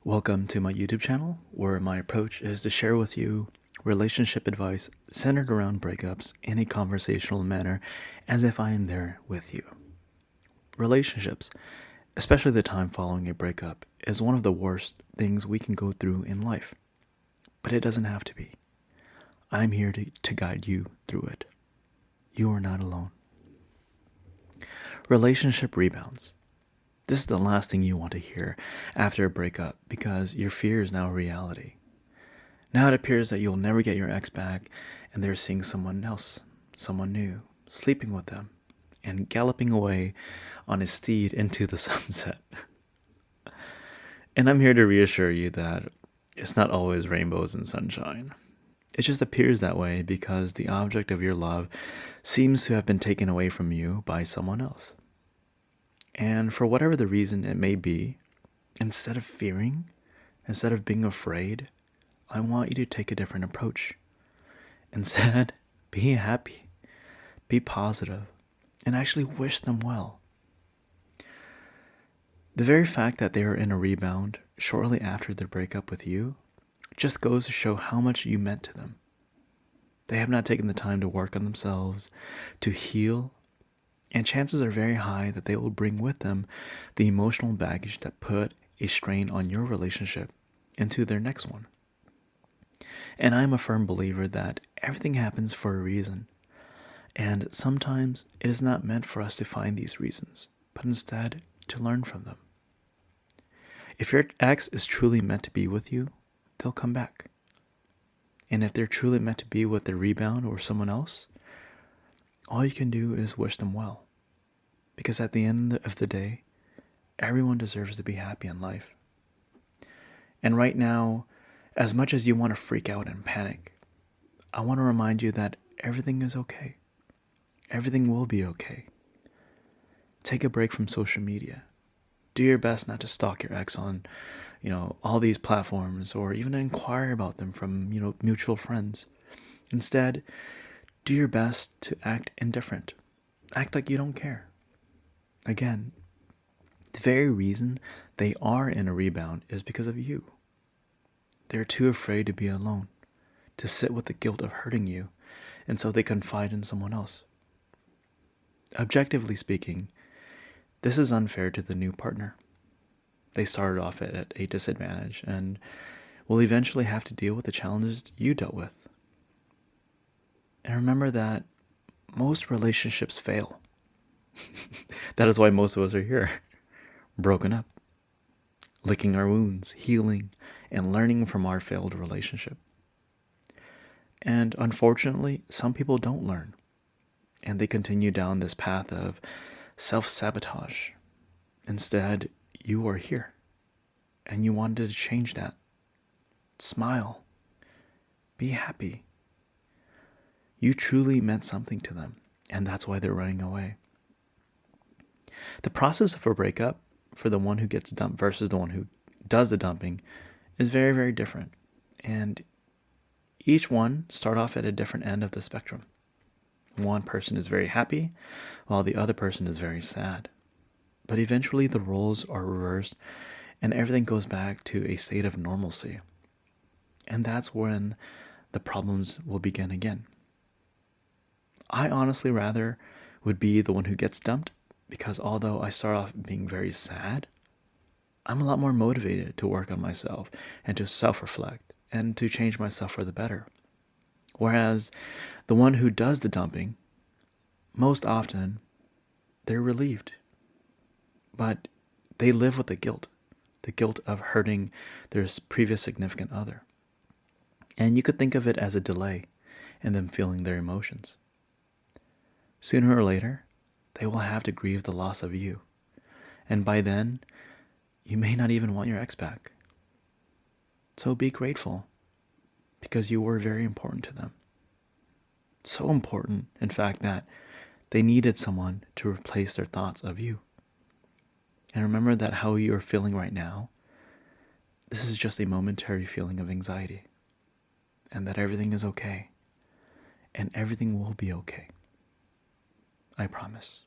Welcome to my YouTube channel, where my approach is to share with you relationship advice centered around breakups in a conversational manner as if I am there with you. Relationships, especially the time following a breakup, is one of the worst things we can go through in life. But it doesn't have to be. I'm here to guide you through it. You are not alone. Relationship rebounds. This is the last thing you want to hear after a breakup because your fear is now a reality. Now it appears that you'll never get your ex back and they're seeing someone else, someone new, sleeping with them, and galloping away on his steed into the sunset. And I'm here to reassure you that it's not always rainbows and sunshine. It just appears that way because the object of your love seems to have been taken away from you by someone else. And for whatever the reason it may be, instead of fearing, instead of being afraid, I want you to take a different approach. Instead, be happy, be positive, and actually wish them well. The very fact that they are in a rebound shortly after their breakup with you just goes to show how much you meant to them. They have not taken the time to work on themselves, to heal, and chances are very high that they will bring with them the emotional baggage that put a strain on your relationship into their next one. And I'm a firm believer that everything happens for a reason. And sometimes it is not meant for us to find these reasons, but instead to learn from them. If your ex is truly meant to be with you, they'll come back. And if they're truly meant to be with the rebound or someone else, all you can do is wish them well. Because at the end of the day, everyone deserves to be happy in life. And right now, as much as you want to freak out and panic, I want to remind you that everything is okay. Everything will be okay. Take a break from social media. Do your best not to stalk your ex on, all these platforms or even inquire about them from, mutual friends. Instead, do your best to act indifferent. Act like you don't care. Again, the very reason they are in a rebound is because of you. They're too afraid to be alone, to sit with the guilt of hurting you, and so they confide in someone else. Objectively speaking, this is unfair to the new partner. They started off at a disadvantage and will eventually have to deal with the challenges you dealt with. And remember that most relationships fail. That is why most of us are here, broken up, licking our wounds, healing, and learning from our failed relationship. And unfortunately, some people don't learn, and they continue down this path of self-sabotage. Instead, you are here, and you wanted to change that. Smile. Be happy. You truly meant something to them, and that's why they're running away. The process of a breakup for the one who gets dumped versus the one who does the dumping is very, very different. And each one start off at a different end of the spectrum. One person is very happy, while the other person is very sad. But eventually the roles are reversed and everything goes back to a state of normalcy. And that's when the problems will begin again. I honestly rather would be the one who gets dumped because although I start off being very sad, I'm a lot more motivated to work on myself and to self-reflect and to change myself for the better. Whereas the one who does the dumping, most often, they're relieved. But they live with the guilt of hurting their previous significant other. And you could think of it as a delay in them feeling their emotions. Sooner or later, they will have to grieve the loss of you. And by then, you may not even want your ex back. So be grateful, because you were very important to them. So important, in fact, that they needed someone to replace their thoughts of you. And remember that how you are feeling right now, this is just a momentary feeling of anxiety. And that everything is okay. And everything will be okay. I promise.